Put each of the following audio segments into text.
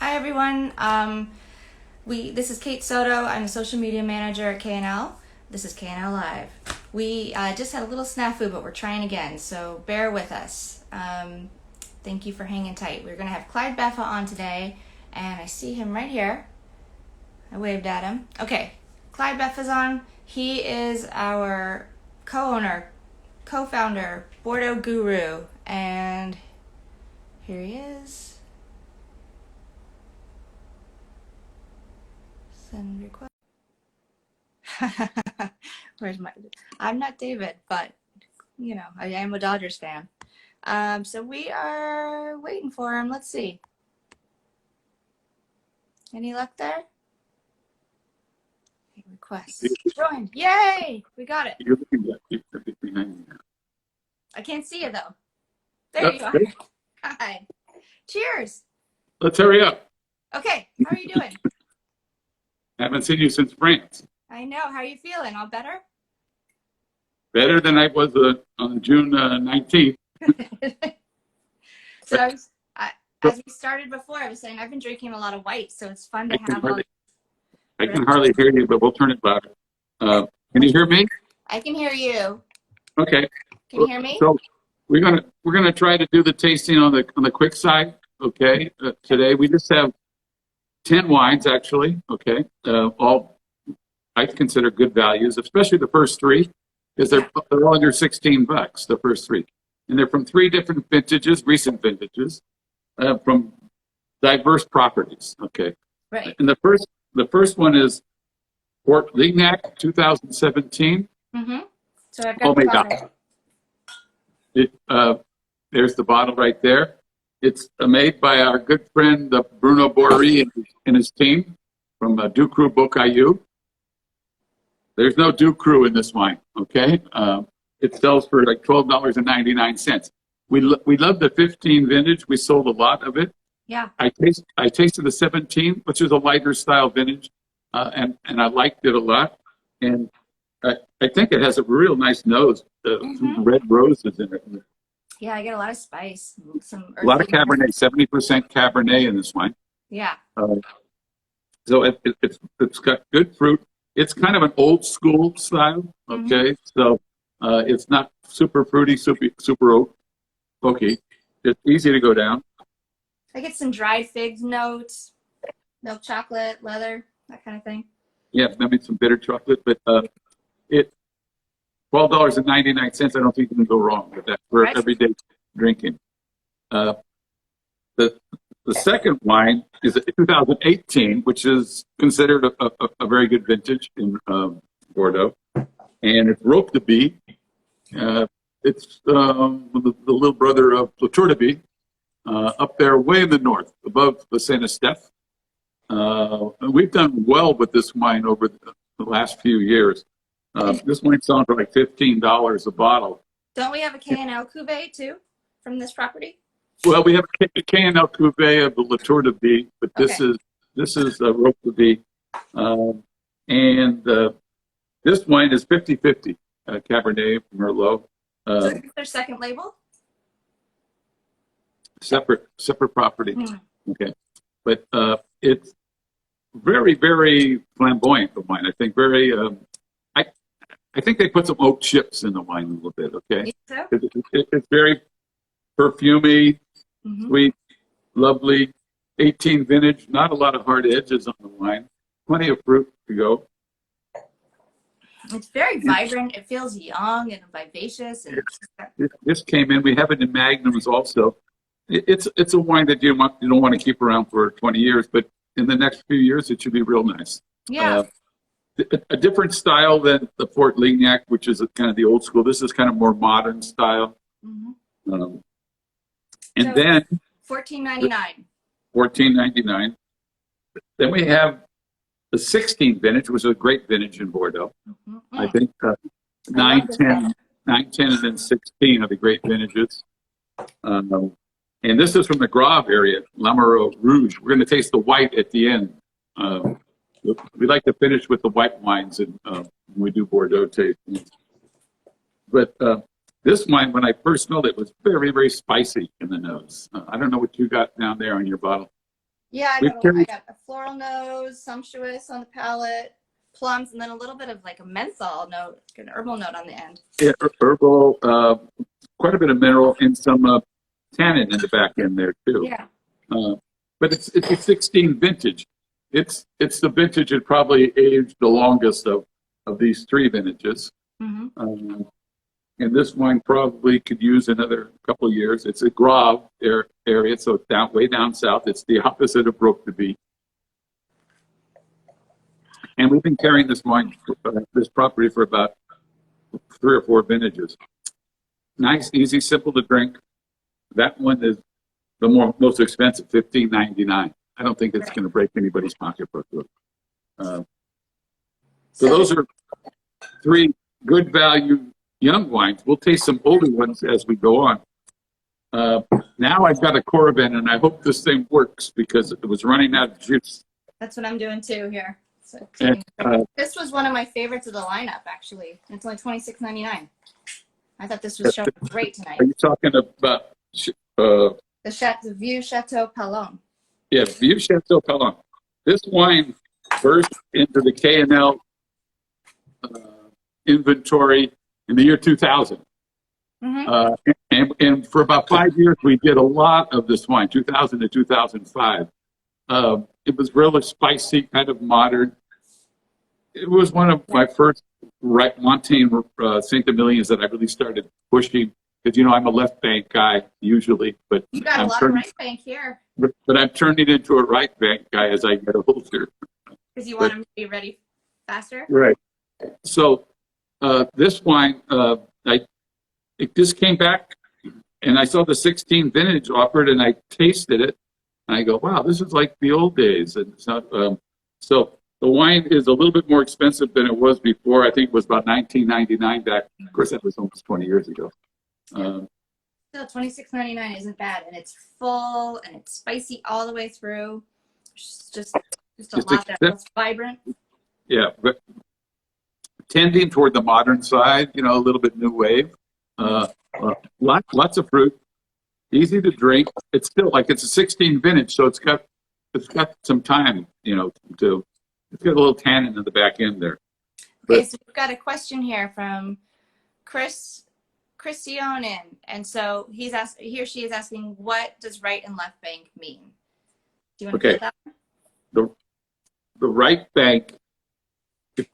Hi everyone. This is Kate Soto. I'm the social media manager at KNL. This is KNL Live. We just had a little snafu, but we're trying again, so bear with us. Thank you for hanging tight. We're going to have Clyde Beffa on today, and I see him right here. I waved at him. Okay, Clyde Beffa's on. He is our co-owner, co-founder, Bordeaux guru, and here he is. Send request. Where's my? I'm not David, but you know, I am a Dodgers fan. So we are waiting for him. Let's see. Any luck there? Request. Joined. Yay! We got it. You're looking behind me now. I can't see you though. There you are. Good. Hi. Cheers. Let's hurry up. Okay. How are you doing? I haven't seen you since France. I know. How are you feeling? All better? Better than I was on June 19th. So as we started before, I was saying I've been drinking a lot of white, so it's fun to have all. I can hardly hear you, but we'll turn it louder. Can you hear me? I can hear you. Okay. Can you hear me? So we're gonna try to do the tasting on the quick side. Okay. Today we just have 10 wines actually. Okay. All I consider good values, especially the first three, because they're all under $16. The first three, and they're from three different vintages, recent vintages, from diverse properties. Okay. Right. And the first one is Port Lignac, 2017. Mm-hmm. So I've got the bottle. There's the bottle right there. It's made by our good friend Bruno Bory and his team from Ducru Maucaillou. There's no Ducru in this wine, okay? It sells for like $12.99. We love the 15 vintage. We sold a lot of it. Yeah. I tasted the 17, which is a lighter style vintage, and I liked it a lot. And I think it has a real nice nose, some red roses in it. Yeah, I get a lot of spice. A lot of Cabernet, 70% Cabernet in this wine. Yeah. So it's got good fruit. It's kind of an old school style, okay? So it's not super fruity, super oaky. It's easy to go down. I get some dried figs notes, milk chocolate, leather, that kind of thing. Yeah, maybe some bitter chocolate, but it $12.99. I don't think you can go wrong with that for everyday drinking. The second wine is a 2018, which is considered a very good vintage in Bordeaux, and it's Roque de By. It's the little brother of Tour de By, up there way in the north, above the Saint-Estèphe. And we've done well with this wine over the last few years. This wine sells for like $15 a bottle. Don't we have a KNL Cuvee too from this property? Well, we have a KNL Cuvee of the Tour de By, but this is Roque de By, and this wine is 50-50 Cabernet Merlot. So is their second label? Separate property. Okay, but it's very, very flamboyant, the wine. I think very. I think they put some oak chips in the wine a little bit. Okay, so? It's very perfumey, sweet, lovely. 18 vintage. Not a lot of hard edges on the wine. Plenty of fruit to go. It's very vibrant. It feels young and vivacious. And this came in. We have it in magnums also. It's a wine that you don't want to keep around for 20 years, but in the next few years it should be real nice. Yeah. A different style than the Port Lignac, which is kind of the old school. This is kind of more modern style. And so then $14.99. $14.99. Then we have the 16 vintage, which is a great vintage in Bordeaux. I think 9, 10, and then 16 are the great vintages. And this is from the Grave area, Lamouroux Rouge. We're going to taste the white at the end. We like to finish with the white wines when we do Bordeaux tastings. But this wine, when I first smelled it, was very, very spicy in the nose. I don't know what you got down there on your bottle. Yeah, We've I carried got a floral nose, sumptuous on the palate, plums, and then a little bit of like a menthol note, an herbal note on the end. yeah, herbal, quite a bit of mineral and some tannin in the back end there too. Yeah. Uh, but it's a 16 vintage. It's the vintage that probably aged the longest of these three vintages. Mm-hmm. And this wine probably could use another couple of years. It's a Grave area, so it's way down south. It's the opposite of Roque de By. And we've been carrying this wine, this property for about 3 or 4 vintages. Nice, easy, simple to drink. That one is the most expensive, $15.99. I don't think it's going to break anybody's pocketbook. So those are 3 good value young wines. We'll taste some older ones as we go on. Now I've got a Coravin, and I hope this thing works because it was running out of juice. That's what I'm doing too here. So And, this was one of my favorites of the lineup, actually. It's only $26.99. I thought this was showing great tonight. Are you talking about The Vieux Chateau Palon. yeah, Vieux Chateau Palon? This wine burst into the K&L inventory in the year 2000. Mm-hmm. And for about 5 years, we did a lot of this wine, 2000 to 2005. It was really spicy, kind of modern. It was one of my first Montagne-St-Emilions that I really started pushing because, I'm a left bank guy usually, but You got a lot of right bank here. But I'm turning into a right bank guy as I get older. Because you want them to be ready faster? Right. So this wine, it just came back, and I saw the 16 vintage offered, and I tasted it, and I go, wow, this is like the old days. And it's not. So the wine is a little bit more expensive than it was before. I think it was about $19.99 back. Of course, that was almost 20 years ago. Still, $26.99 isn't bad, and it's full and it's spicy all the way through. It's just a lot that's vibrant. Yeah, but tending toward the modern side, a little bit new wave. Lots of fruit, easy to drink. It's still it's a 16 vintage, so it's got some time, it's got a little tannin in the back end there. Okay, so we've got a question here from Chris Sionin, and so he or she is asking, what does right and left bank mean? Do you want to fill that? The right bank.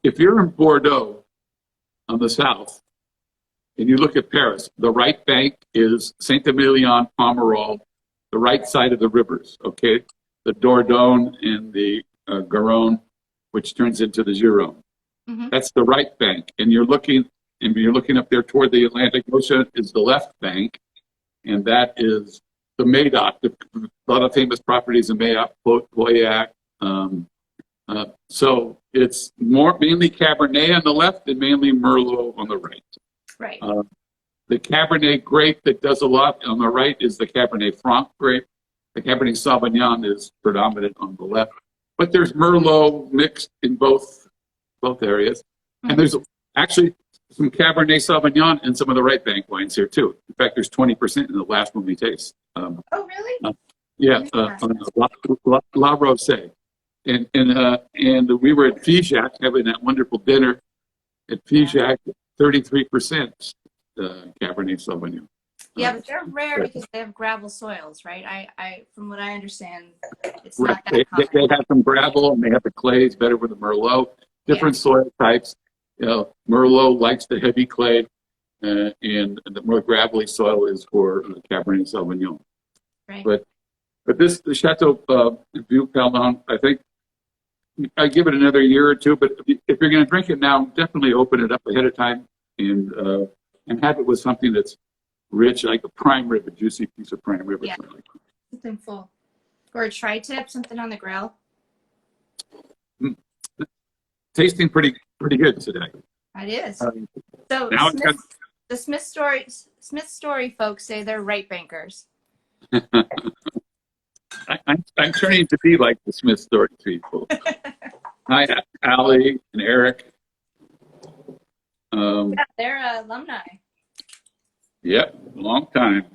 If you're in Bordeaux on the south, and you look at Paris, the right bank is Saint-Emilion, Pomerol, the right side of the rivers, okay? The Dordogne and the Garonne, which turns into the Gironde. Mm-hmm. That's the right bank. And you're looking up there toward the Atlantic Ocean is the left bank, and that is the Médoc. A lot of famous properties in Médoc, Veyrac. So it's mainly Cabernet on the left and mainly Merlot on the right. Right. The Cabernet grape that does a lot on the right is the Cabernet Franc grape. The Cabernet Sauvignon is predominant on the left. But there's Merlot mixed in both areas. Mm-hmm. And there's actually some Cabernet Sauvignon in some of the right bank wines here, too. In fact, there's 20% in the last one we taste. Oh, really? Yeah, La Rosé. And we were at Veyrac having that wonderful dinner at Veyrac, 33% Cabernet Sauvignon. Yeah, but they're rare because they have gravel soils, right? I from what I understand, it's not that common. They have some gravel and they have the clay. It's better with the Merlot. Different soil types. Merlot likes the heavy clay, and the more gravelly soil is for Cabernet Sauvignon. Right. But the Chateau Vieux Palon, I think I give it another year or two. But if you're going to drink it now, definitely open it up ahead of time and have it with something that's rich, like a prime rib, a juicy piece of prime rib. Yeah, something full, or a tri-tip, something on the grill. Tasting pretty good today. It is. So now the Smith Story folks say they're right bankers. I'm turning to be like the Smith Story people. Hi, Allie and Eric. Yeah, they're alumni. Yep, long time.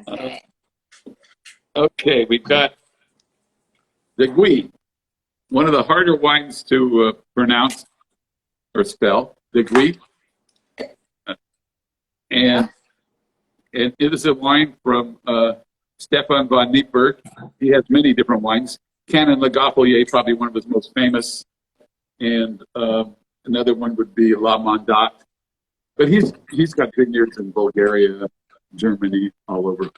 Okay. Okay, we've got the Gui, one of the harder wines to pronounce or spell. The Gui, and it is a wine from Stefan von Nieberg. He has many different wines. Canon Lagafolier, probably one of his most famous, and another one would be La Mandat. But he's got vineyards in Bulgaria, Germany, all over.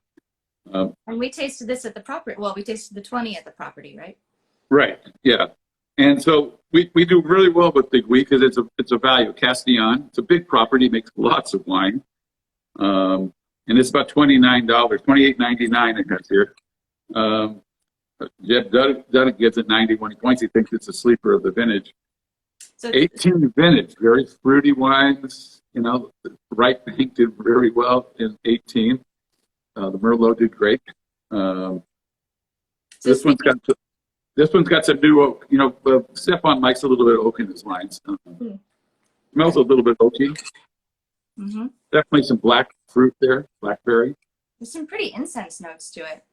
And we tasted this at the property. Well, we tasted the 20 at the property, right? Right. Yeah. And so we do really well with the Gui because it's a value. Castillon, it's a big property, makes lots of wine, and it's about $29, $28.99 it has here. Jeb Dunnuck gives it 91 points. He thinks it's a sleeper of the vintage. So 18 vintage, very fruity wines. You know, Right Bank did very well in 18. The Merlot did great. This one's got some new oak. You know, Stefan likes a little bit of oak in his wines. Smells a little bit oaky. Mm-hmm. Definitely some black fruit there, blackberry. There's some pretty incense notes to it.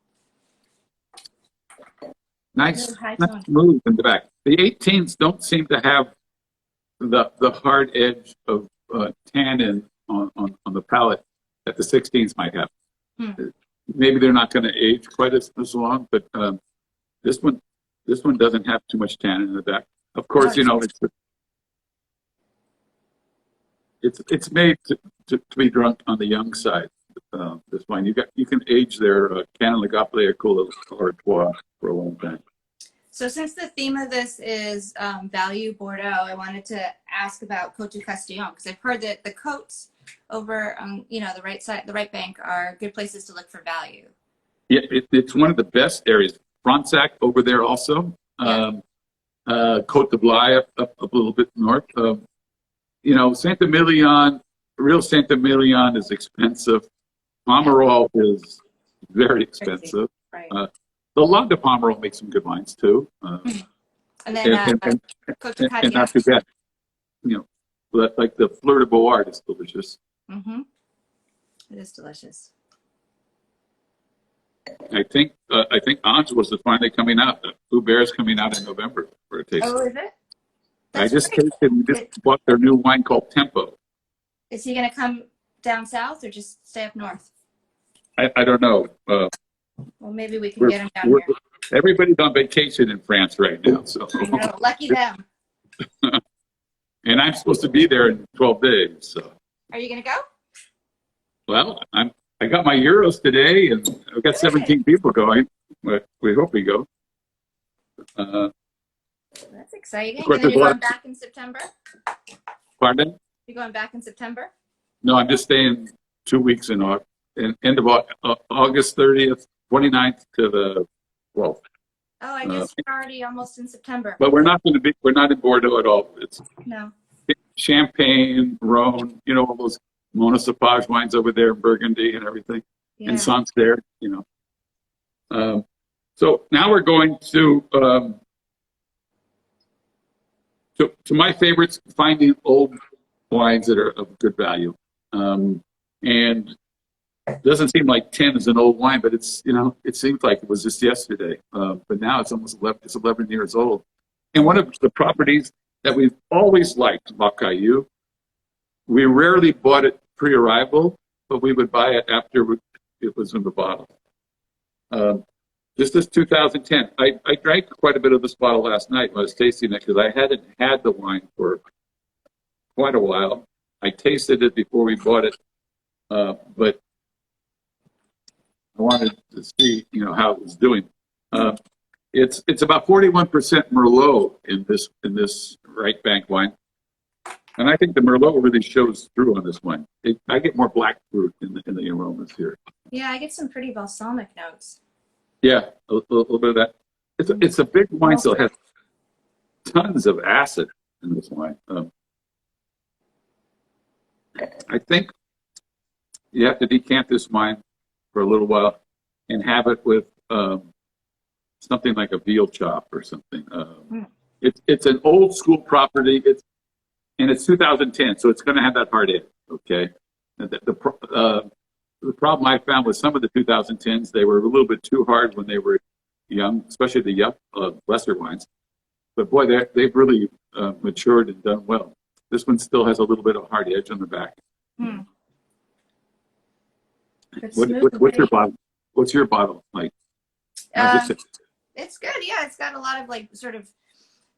Nice smooth in the back. The 18s don't seem to have the hard edge of tannin on the palate that the 16s might have. Maybe they're not going to age quite as long, but this one doesn't have too much tannin in the back. Of course, you know it's made to be drunk on the young side. This wine you can age their Canon Lagafolier Cool Artois for a long time. So since the theme of this is value Bordeaux, I wanted to ask about Côtes de Castillon because I've heard that the Côtes over you know, the right side, the right bank are good places to look for value. Yeah, it's one of the best areas. Fronsac over there also. Yeah. Côte de By up a little bit north. You know, Saint-Emilion, real Saint-Emilion is expensive. Pomerol is very expensive. Right. The Langue de Pomerol makes some good wines too. And then Côte de and not too bad. You know, like the Fleur de Beauard is delicious. Mm-hmm. It is delicious. I think Ange was finally coming out. Cuvee is coming out in November for a taste. Oh, is it? I just tasted. We just bought their new wine called Tempo. Is he going to come down south or just stay up north? I don't know. Well, maybe we can get him down here. Everybody's on vacation in France right now, so I know, lucky them. and I'm supposed to be there in 12 days. So, are you going to go? Well, I got my Euros today, and I've got 17 people going. We hope we go. That's exciting. course, And then you're there's going back in September? Pardon? You're going back in September? No, I'm just staying 2 weeks in end of August 30th, 29th to the 12th. Oh, I guess you're already almost in September. But we're not in Bordeaux at all. It's No. Champagne, Rhone, you know, all those Monosapage wines over there, Burgundy and everything, Yeah. and Sancerre, you know. So now we're going to my favorites, finding old wines that are of good value. And it doesn't seem like 10 is an old wine, but it's, you know, it seems like it was just yesterday. But now it's almost 11 years old. And one of the properties that we've always liked, Maucaillou, we rarely bought it pre-arrival, but we would buy it after it was in the bottle. This is 2010. I drank quite a bit of this bottle last night when I was tasting it because I hadn't had the wine for quite a while. I tasted it before we bought it, but I wanted to see, you know, how it was doing. It's about 41% Merlot in this right bank wine, and I think the Merlot really shows through on this wine. I get more black fruit in the aromas here. Yeah, I get some pretty balsamic notes. Yeah, a little bit of that. It's a big wine, so it has tons of acid in this wine. I think you have to decant this wine for a little while and have it with something like a veal chop or something. It's an old school property. It's 2010, so it's going to have that hard edge. Okay, the problem I found with some of the 2010s, they were a little bit too hard when they were young, especially the young, lesser wines. But boy, they've really matured and done well. This one still has a little bit of hard edge on the back. What's your bottle? What's your bottle like? It's good. Yeah, it's got a lot of like sort of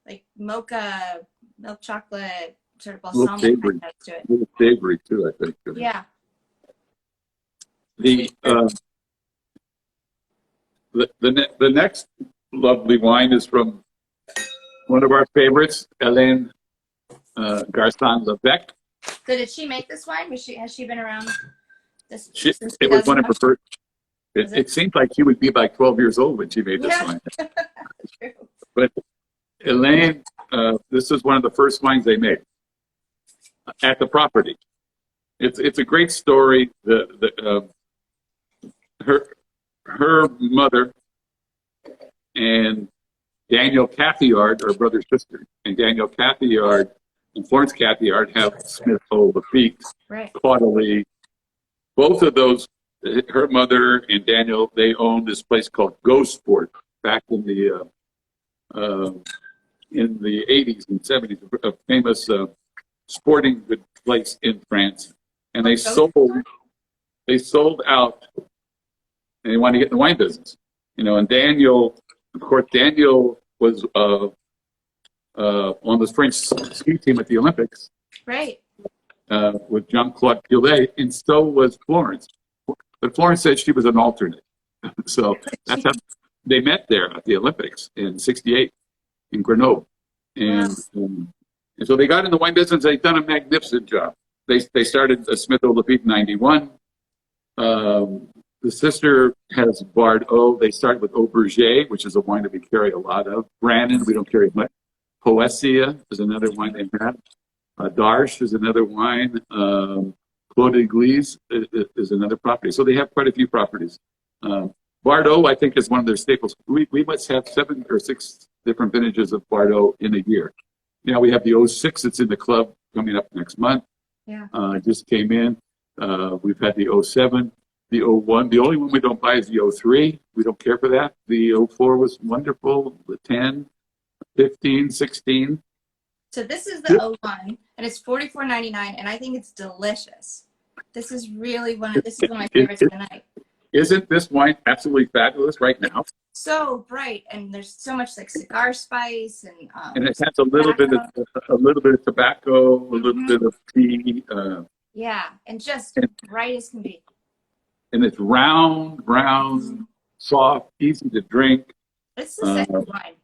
like mocha, milk chocolate, sort of balsamic kind of to it. A little savory too, I think. Yeah. The next lovely wine is from one of our favorites, Hélène Garçon Lebec. So did she make this wine? Has she been around this? It was one of her first. It seemed like she would be like 12 years old when she made this wine. True. But Hélène, this is one of the first wines they made at the property. It's a great story. Her mother and Daniel Cathillard are brother sister, and Daniel Cathillard and Florence Cathillard have Smith Hole, Lafitte, Caudalie. Both of those, her mother and Daniel, they owned this place called Go Sport back in the 80s and 70s, a famous sporting good place in France, and they sold out, and they wanted to get in the wine business, and Daniel, of course, was on the French ski team at the Olympics, right? With Jean-Claude Pillet, and so was Florence. But Florence said she was an alternate, so that's how they met there at the Olympics in '68 in Grenoble, and so they got in the wine business. They've done a magnificent job. They started Smith-O Lafitte in '91. The sister has Bordeaux. They started with Auberger, which is a wine that we carry a lot of. Brannan, we don't carry much. Poesia is another wine they have. Darche is another wine. Claude Église is another property. So they have quite a few properties. Bordeaux, I think, is one of their staples. We must have 7 or 6 different vintages of Bordeaux in a year. We have the 06 that's in the club coming up next month. Yeah. Just came in. We've had the 07. The 01, the only one we don't buy is the 03. We don't care for that. The 04 was wonderful. The 10, 15, 16. So this is the 01, and it's $44.99, and I think it's delicious. This is really one of my favorites of the night. Isn't this wine absolutely fabulous right now? So bright, and there's so much like cigar spice, and it has a little bit of tobacco, a little bit of tea. Yeah, and just bright as can be. And it's round, soft, easy to drink. It's the second wine.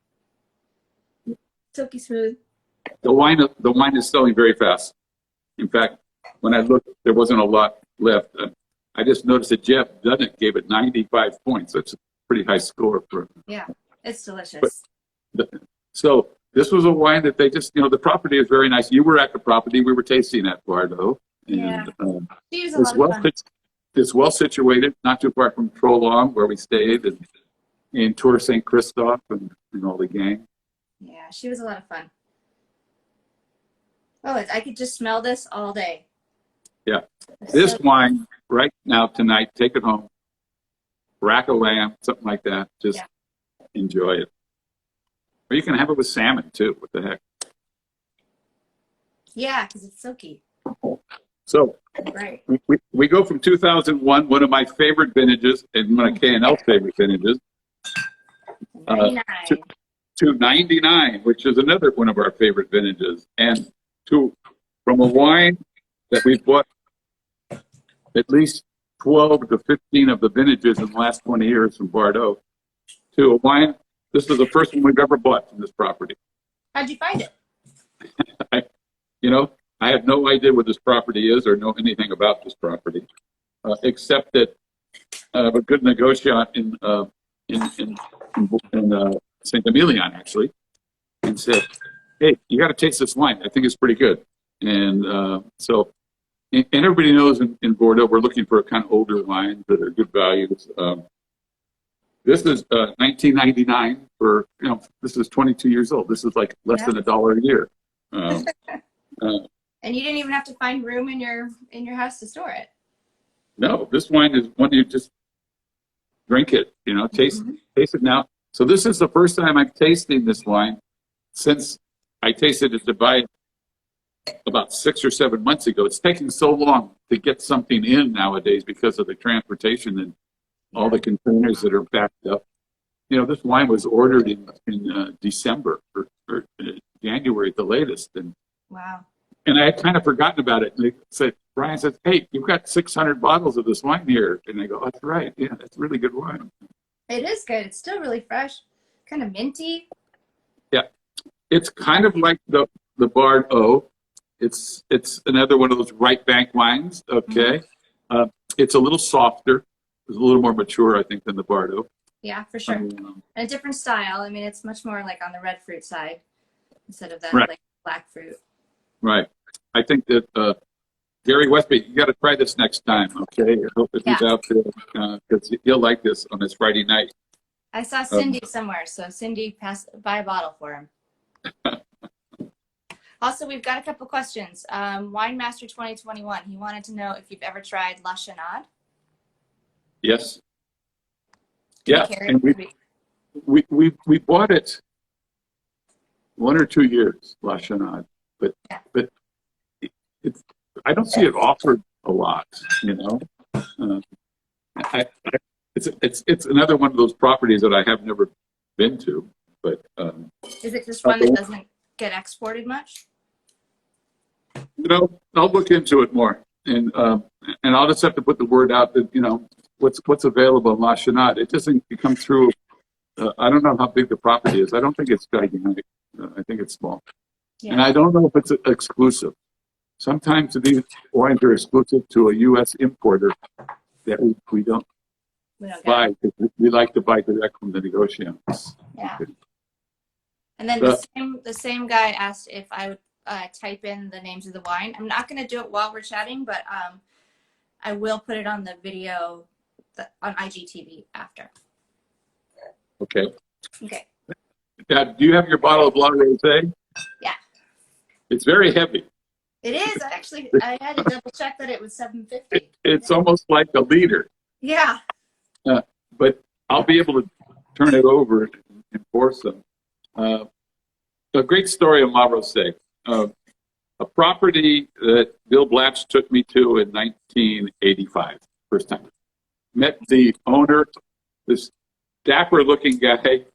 Silky smooth. The wine is selling very fast. In fact, when I looked, there wasn't a lot left. I just noticed that Jeb Dunnuck gave it 95 points. That's a pretty high score for. Yeah, it's delicious. So this was a wine that they just, the property is very nice. You were at the property. We were tasting at Bordeaux. Yeah. And, she was a lot of fun. It's well situated, not too far from Trolong, where we stayed, and in Tour St. Christophe and all the gang. Yeah, she was a lot of fun. Oh, I could just smell this all day. Yeah. This wine right now, tonight, take it home, rack a lamb, something like that. Just enjoy it. Or you can have it with salmon, too. What the heck? Yeah, because it's silky. So we go from 2001, one of my favorite vintages, and one of K&L's favorite vintages, to 99, which is another one of our favorite vintages, and from a wine that we've bought at least 12 to 15 of the vintages in the last 20 years from Bordeaux, to a wine. This is the first one we've ever bought from this property. How'd you find it? I have no idea what this property is or know anything about this property, except that a good negotiant in St-Emilion, actually, and said, hey, you got to taste this wine. I think it's pretty good. And and everybody knows in Bordeaux, we're looking for a kind of older wines that are good values. This is 1999 for, this is 22 years old. This is like less than $1 a year. And you didn't even have to find room in your house to store it. No, this wine is one you just drink it, taste it now. So this is the first time I'm tasting this wine since I tasted it to buy it about 6 or 7 months ago. It's taking so long to get something in nowadays because of the transportation and all the containers that are backed up. This wine was ordered in December or January at the latest, and wow. And I had kind of forgotten about it. And they said, Brian says, "Hey, you've got 600 bottles of this wine here." And I go, "That's right. Yeah, that's really good wine." It is good. It's still really fresh, kind of minty. Yeah, it's kind of like the Barde. It's another one of those right bank wines. Okay, it's a little softer. It's a little more mature, I think, than the Barde. Yeah, for sure. And a different style. I mean, it's much more like on the red fruit side instead of that like black fruit. Right. I think that Gary Westby, you got to try this next time, okay? I hope that he's out there because he'll like this on this Friday night. I saw Cindy somewhere, so Cindy buy a bottle for him. Also, we've got a couple questions. Wine Master 2021, he wanted to know if you've ever tried La Chenade. Yes. Yeah, and we bought it 1 or 2 years, La Chenade, but I don't see it offered a lot, It's another one of those properties that I have never been to, but is it just one that doesn't get exported much? I'll look into it more, and I'll just have to put the word out that what's available in La Chenade. It doesn't come through. I don't know how big the property is. I don't think it's gigantic. I think it's small, and I don't know if it's exclusive. Sometimes these wines are exclusive to a U.S. importer that we don't buy because we like to buy direct from the negotiants. Yeah. And then the same guy asked if I would type in the names of the wine. I'm not going to do it while we're chatting, but I will put it on the video on IGTV after. Okay. Okay. Now, do you have your bottle of Blanc Rosé? Yeah. It's very heavy. It is. I had to double check that it was 750. It's almost like a liter. Yeah. But I'll be able to turn it over and pour some. A great story on La Rosé. A property that Bill Blatch took me to in 1985, first time. Met the owner, this dapper-looking guy,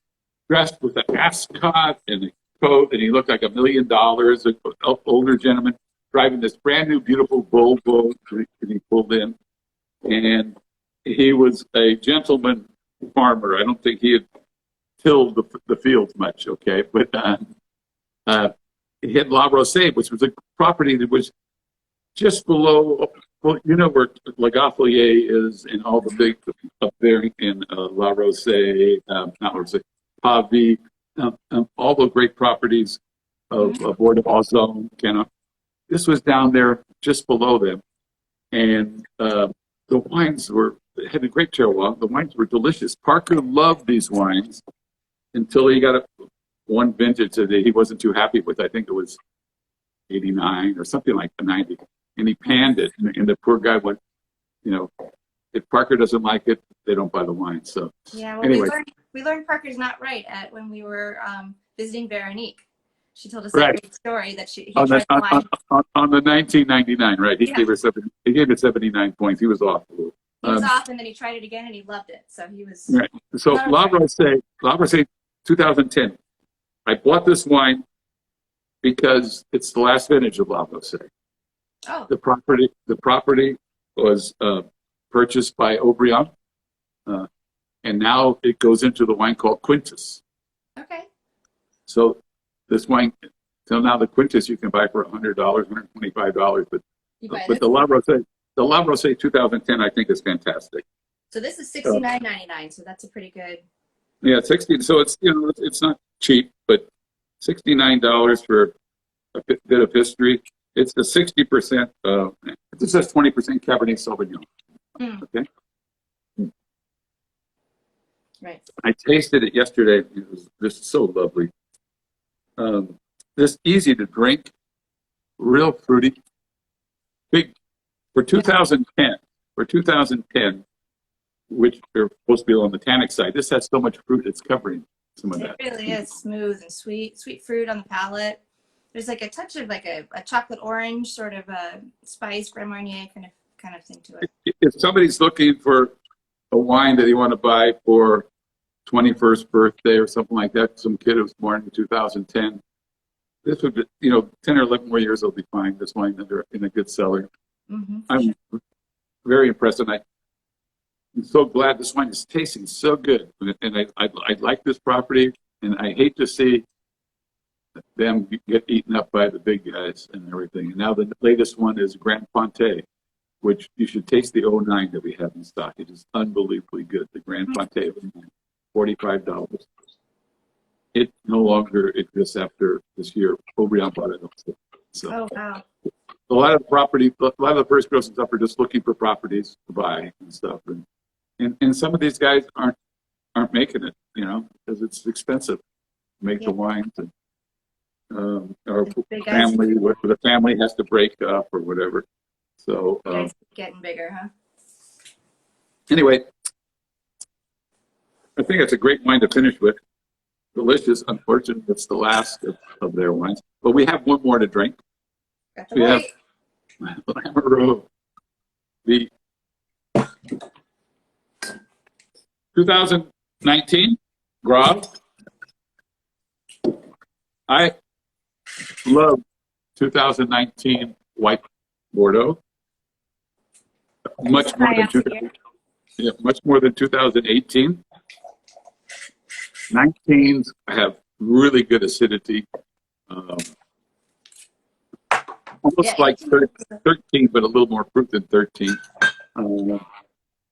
dressed with an ascot and a coat, and he looked like $1 million, an older gentleman, driving this brand new, beautiful Volvo that he pulled in. And he was a gentleman farmer. I don't think he had tilled the fields much, okay? But he had La Rosé, which was a property that was just below, well, you know where La Gaufelier is and all the big up there in La Rosé, not La Rosé, Pavie, all the great properties of Bordeaux, Ozone, This was down there just below them. And the wines had a great terroir. The wines were delicious. Parker loved these wines until he got one vintage that he wasn't too happy with. I think it was 89 or something like the 90. And he panned it. And the poor guy went, if Parker doesn't like it, they don't buy the wine. So yeah, well, anyway. we learned Parker's not right when we were visiting Veronique. She told us that great story that he tried the wine. On the 1999, right? He gave it 79 points. He was off. He was off, and then he tried it again, and he loved it. So he was right. So La Rosé, 2010. I bought this wine because it's the last vintage of La Rosé. Oh. The property was purchased by Aubryon, and now it goes into the wine called Quintus. Okay. So this wine, till now the Quintus you can buy for $100, $125, but the La Rosé 2010 I think is fantastic. So this is $69.99, so that's a pretty good. Yeah, 60. So it's it's not cheap, but $69 for a bit of history. It's the 60%. It says 20% Cabernet Sauvignon. Okay. Right. I tasted it yesterday. It was just so lovely. Just easy to drink, real fruity. Big for 2010. for 2010, which are supposed to be on the tannic side, this has so much fruit it's covering some of that. It really is smooth and sweet fruit on the palate. There's like a touch of like a chocolate orange sort of a spice, Grand Marnier kind of thing to it. If somebody's looking for a wine that you want to buy for 21st birthday or something like that, some kid who was born in 2010, this would be, 10 or 11 more years will be fine. This wine in a good cellar. I'm very impressed, and I'm so glad this wine is tasting so good. And I like this property, and I hate to see them get eaten up by the big guys and everything. And now the latest one is Grand Ponte, which you should taste the 09 that we have in stock. It is unbelievably good. The Grand Ponte, $45. It no longer exists after this year. Aubryon bought it also. So, oh wow! A lot of the first growers are just looking for properties to buy and stuff, and some of these guys aren't making it, because it's expensive to make the wines, and or family, the family has to break up or whatever. So guys getting bigger, huh? Anyway, I think it's a great wine to finish with. Delicious. Unfortunately, it's the last of their wines, but we have one more to drink. We have Lamouroux, the 2019 Grave. I love 2019 white Bordeaux much more than 2018. 19s have really good acidity, almost like 13, but a little more fruit than 13.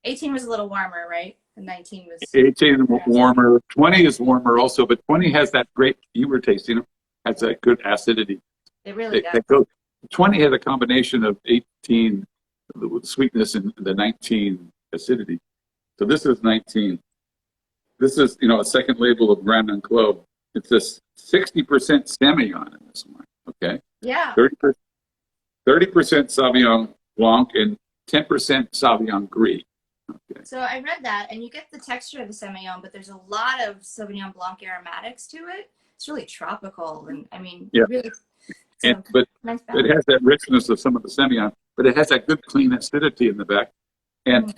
18 was a little warmer, right? And 19 was 18 warmer. 20 is warmer also, but 20 has that great, you were tasting, has that good acidity. It really does. 20 has a combination of 18 with sweetness and the 19 acidity. So this is 19. This is, a second label of Grand Enclos. It's a 60% Semillon in this one, okay? Yeah. 30% Sauvignon Blanc and 10% Sauvignon Gris. Okay. So I read that, and you get the texture of the Semillon, but there's a lot of Sauvignon Blanc aromatics to it. It's really tropical, and really. But it has that richness of some of the Semillon, but it has that good clean acidity in the back, and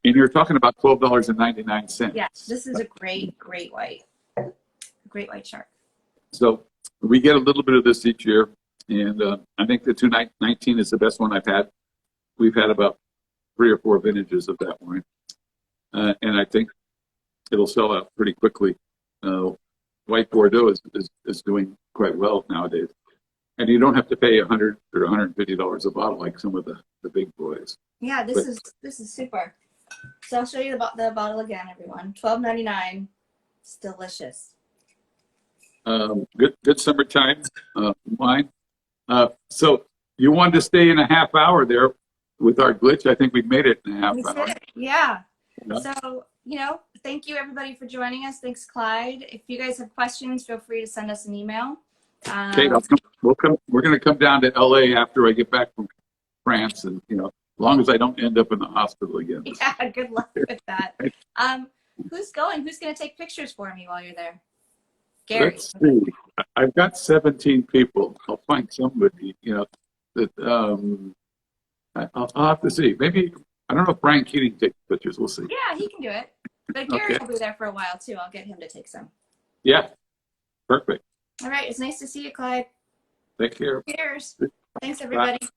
you're talking about $12.99. Yes, this is a great white, shark. So we get a little bit of this each year, and I think the 2019 is the best one I've had. We've had about 3 or 4 vintages of that wine, and I think it'll sell out pretty quickly. White Bordeaux is doing quite well nowadays, and you don't have to pay $100 or $150 a bottle like some of the big boys. Yeah, this is super. So I'll show you the bottle again, everyone. $12.99. It's delicious. Good summertime wine. So you wanted to stay in a half hour there with our glitch. I think we made it in a half hour. Yeah. So, thank you everybody for joining us. Thanks, Clyde. If you guys have questions, feel free to send us an email. Kate, we're going to come down to LA after I get back from France, and as long as I don't end up in the hospital again. Yeah, good luck with that. Who's going? Who's going to take pictures for me while you're there? Gary. Let's see. I've got 17 people. I'll find somebody, that I'll have to see. Maybe, I don't know if Brian Keating takes pictures. We'll see. Yeah, he can do it. But Gary will be there for a while, too. I'll get him to take some. Yeah, perfect. All right. It's nice to see you, Clyde. Take care. Cheers. Thanks, everybody. Bye.